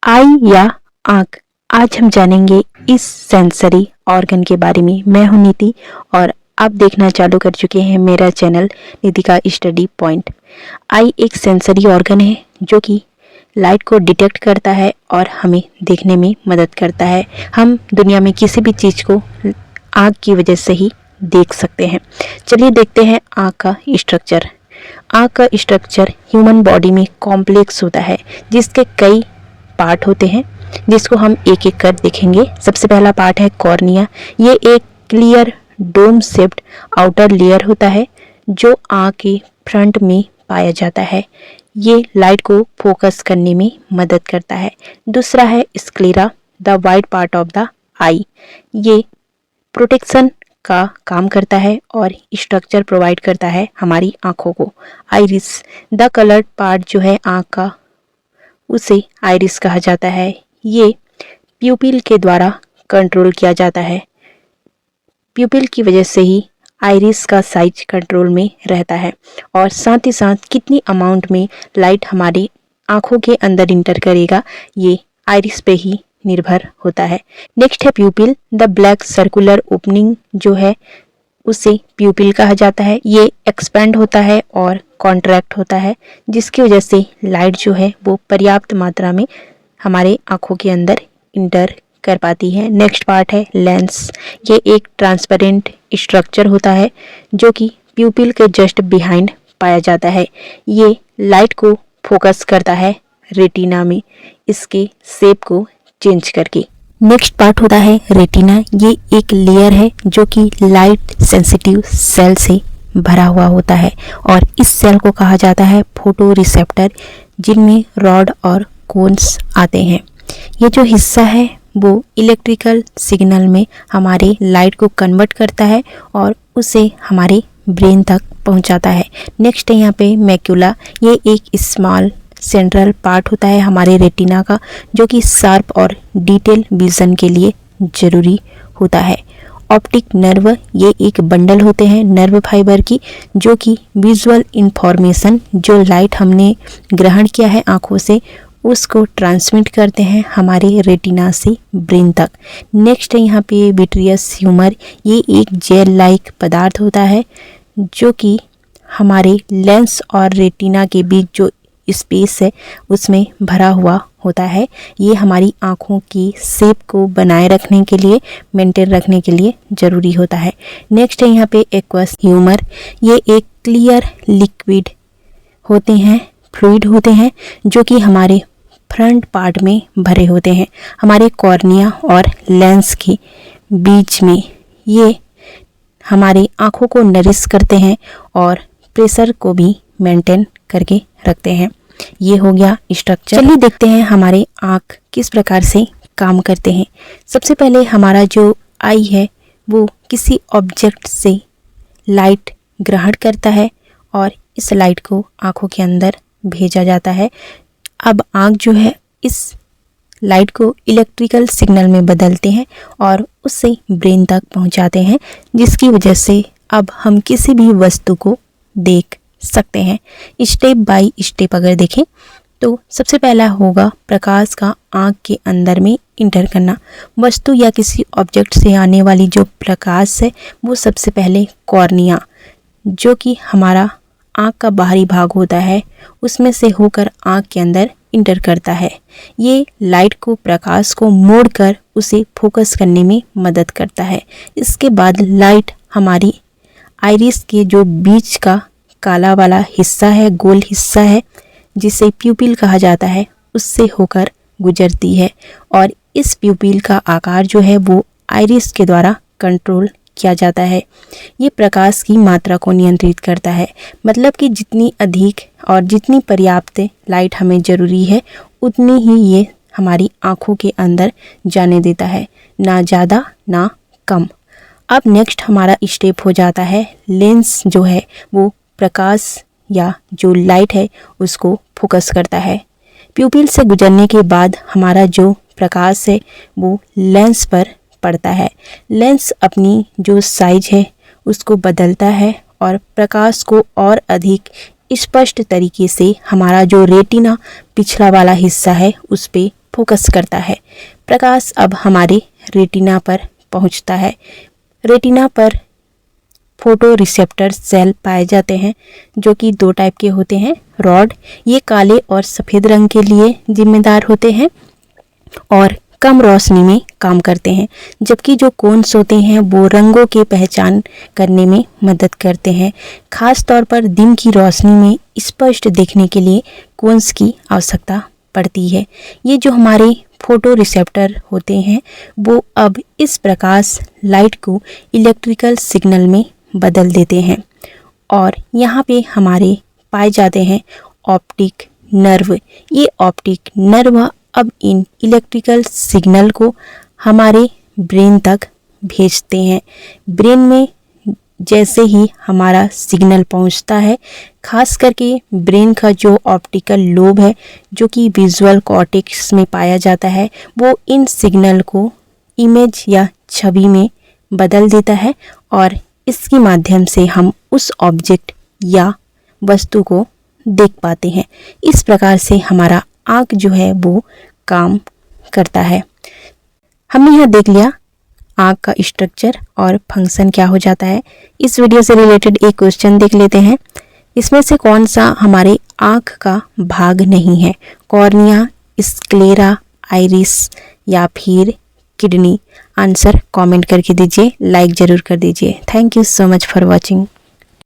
आई या आँख। आज हम जानेंगे इस सेंसरी ऑर्गन के बारे में। मैं हूं नीति और आप देखना चालू कर चुके हैं मेरा चैनल नीति का स्टडी पॉइंट। आई एक सेंसरी ऑर्गन है जो कि लाइट को डिटेक्ट करता है और हमें देखने में मदद करता है। हम दुनिया में किसी भी चीज़ को आँख की वजह से ही देख सकते हैं। चलिए देखते हैं आँख का स्ट्रक्चर। आँख का स्ट्रक्चर ह्यूमन बॉडी में कॉम्प्लेक्स होता है जिसके कई पार्ट होते हैं जिसको हम एक एक कर देखेंगे। सबसे पहला पार्ट है कॉर्निया। ये एक clear dome shaped outer layer होता है जो आँख के फ्रंट में पाया जाता है। ये लाइट को फोकस करने में मदद करता है। दूसरा है sclera, the white part of the eye. ये प्रोटेक्शन का काम करता है और स्ट्रक्चर प्रोवाइड करता है हमारी आँखों को। आइरिस, द कलर्ड पार्ट जो है आँख का, उसे आइरिस कहा जाता है। ये प्यूपिल के द्वारा कंट्रोल किया जाता है। प्यूपिल की वजह से ही आइरिस का साइज कंट्रोल में रहता है और साथ ही साथ कितनी अमाउंट में लाइट हमारी आँखों के अंदर इंटर करेगा ये आइरिस पे ही निर्भर होता है। नेक्स्ट है प्यूपिल, द ब्लैक सर्कुलर ओपनिंग जो है उसे प्यूपिल कहा जाता है। ये एक्सपेंड होता है और कॉन्ट्रैक्ट होता है जिसकी वजह से लाइट जो है वो पर्याप्त मात्रा में हमारे आँखों के अंदर इंटर कर पाती है। नेक्स्ट पार्ट है लेंस। ये एक ट्रांसपेरेंट स्ट्रक्चर होता है जो कि प्यूपिल के जस्ट बिहाइंड पाया जाता है। ये लाइट को फोकस करता है रेटिना में, इसके शेप को चेंज करके। नेक्स्ट पार्ट होता है रेटिना। ये एक लेयर है जो कि लाइट सेंसिटिव सेल से भरा हुआ होता है और इस सेल को कहा जाता है फोटो रिसेप्टर, जिनमें रॉड और कोन्स आते हैं। ये जो हिस्सा है वो इलेक्ट्रिकल सिग्नल में हमारे लाइट को कन्वर्ट करता है और उसे हमारे ब्रेन तक पहुंचाता है। नेक्स्ट है यहाँ पे मैक्यूला। ये एक स्मॉल सेंट्रल पार्ट होता है हमारे रेटिना का जो कि शार्प और डिटेल विजन के लिए ज़रूरी होता है। ऑप्टिक नर्व, ये एक बंडल होते हैं नर्व फाइबर की जो कि विजुअल इंफॉर्मेशन जो लाइट हमने ग्रहण किया है आँखों से उसको ट्रांसमिट करते हैं हमारे रेटिना से ब्रेन तक। नेक्स्ट है यहाँ पे विट्रियस ह्यूमर। ये एक जेल लाइक पदार्थ होता है जो कि हमारे लेंस और रेटिना के बीच जो स्पेस है उसमें भरा हुआ होता है। ये हमारी आँखों की शेप को बनाए रखने के लिए, मेंटेन रखने के लिए ज़रूरी होता है। नेक्स्ट है यहाँ पे एक्वस ह्यूमर। ये एक क्लियर लिक्विड होते हैं, फ्लूइड होते हैं जो कि हमारे फ्रंट पार्ट में भरे होते हैं हमारे कॉर्निया और लेंस के बीच में। ये हमारी आँखों को नरिश करते हैं और प्रेशर को भी मेंटेन करके रखते हैं। ये हो गया स्ट्रक्चर। चलिए देखते हैं हमारे आँख किस प्रकार से काम करते हैं। सबसे पहले हमारा जो आई है वो किसी ऑब्जेक्ट से लाइट ग्रहण करता है और इस लाइट को आँखों के अंदर भेजा जाता है। अब आँख जो है इस लाइट को इलेक्ट्रिकल सिग्नल में बदलते हैं और उससे ब्रेन तक पहुंचाते हैं जिसकी वजह से अब हम किसी भी वस्तु को देख सकते हैं। स्टेप बाय स्टेप अगर देखें तो सबसे पहला होगा प्रकाश का आँख के अंदर में इंटर करना। वस्तु या किसी ऑब्जेक्ट से आने वाली जो प्रकाश है वो सबसे पहले कॉर्निया जो कि हमारा आँख का बाहरी भाग होता है उसमें से होकर आँख के अंदर इंटर करता है। ये लाइट को, प्रकाश को मोड़कर उसे फोकस करने में मदद करता है। इसके बाद लाइट हमारी आइरिस के जो बीच का काला वाला हिस्सा है, गोल हिस्सा है जिसे प्यूपिल कहा जाता है, उससे होकर गुजरती है और इस प्यूपिल का आकार जो है वो आइरिस के द्वारा कंट्रोल किया जाता है। ये प्रकाश की मात्रा को नियंत्रित करता है, मतलब कि जितनी अधिक और जितनी पर्याप्त लाइट हमें ज़रूरी है उतनी ही ये हमारी आँखों के अंदर जाने देता है, ना ज़्यादा ना कम। अब नेक्स्ट हमारा स्टेप हो जाता है लेंस जो है वो प्रकाश या जो लाइट है उसको फोकस करता है। प्यूपिल से गुजरने के बाद हमारा जो प्रकाश है वो लेंस पर पड़ता है। लेंस अपनी जो साइज है उसको बदलता है और प्रकाश को और अधिक स्पष्ट तरीके से हमारा जो रेटिना पिछला वाला हिस्सा है उस पे फोकस करता है। प्रकाश अब हमारे रेटिना पर पहुंचता है। रेटिना पर फोटो रिसेप्टर सेल पाए जाते हैं जो कि 2 टाइप के होते हैं। रॉड, ये काले और सफ़ेद रंग के लिए जिम्मेदार होते हैं और कम रोशनी में काम करते हैं, जबकि जो कोन्स होते हैं वो रंगों के पहचान करने में मदद करते हैं। खास तौर पर दिन की रोशनी में स्पष्ट देखने के लिए कोन्स की आवश्यकता पड़ती है। ये जो हमारे फोटो रिसेप्टर होते हैं वो अब इस प्रकाश लाइट को इलेक्ट्रिकल सिग्नल में बदल देते हैं और यहाँ पे हमारे पाए जाते हैं ऑप्टिक नर्व। ये ऑप्टिक नर्व अब इन इलेक्ट्रिकल सिग्नल को हमारे ब्रेन तक भेजते हैं। ब्रेन में जैसे ही हमारा सिग्नल पहुंचता है, खास करके ब्रेन का जो ऑप्टिकल लोब है जो कि विजुअल कॉर्टेक्स में पाया जाता है, वो इन सिग्नल को इमेज या छवि में बदल देता है और इसके माध्यम से हम उस ऑब्जेक्ट या वस्तु को देख पाते हैं। इस प्रकार से हमारा आँख जो है वो काम करता है। हमने यहाँ देख लिया आँख का स्ट्रक्चर और फंक्शन क्या हो जाता है। इस वीडियो से रिलेटेड एक क्वेश्चन देख लेते हैं। इसमें से कौन सा हमारे आँख का भाग नहीं है? कॉर्निया, स्क्लेरा, आइरिस या फिर किडनी? आंसर कमेंट करके दीजिए, लाइक ज़रूर कर दीजिए। Thank you so much for watching.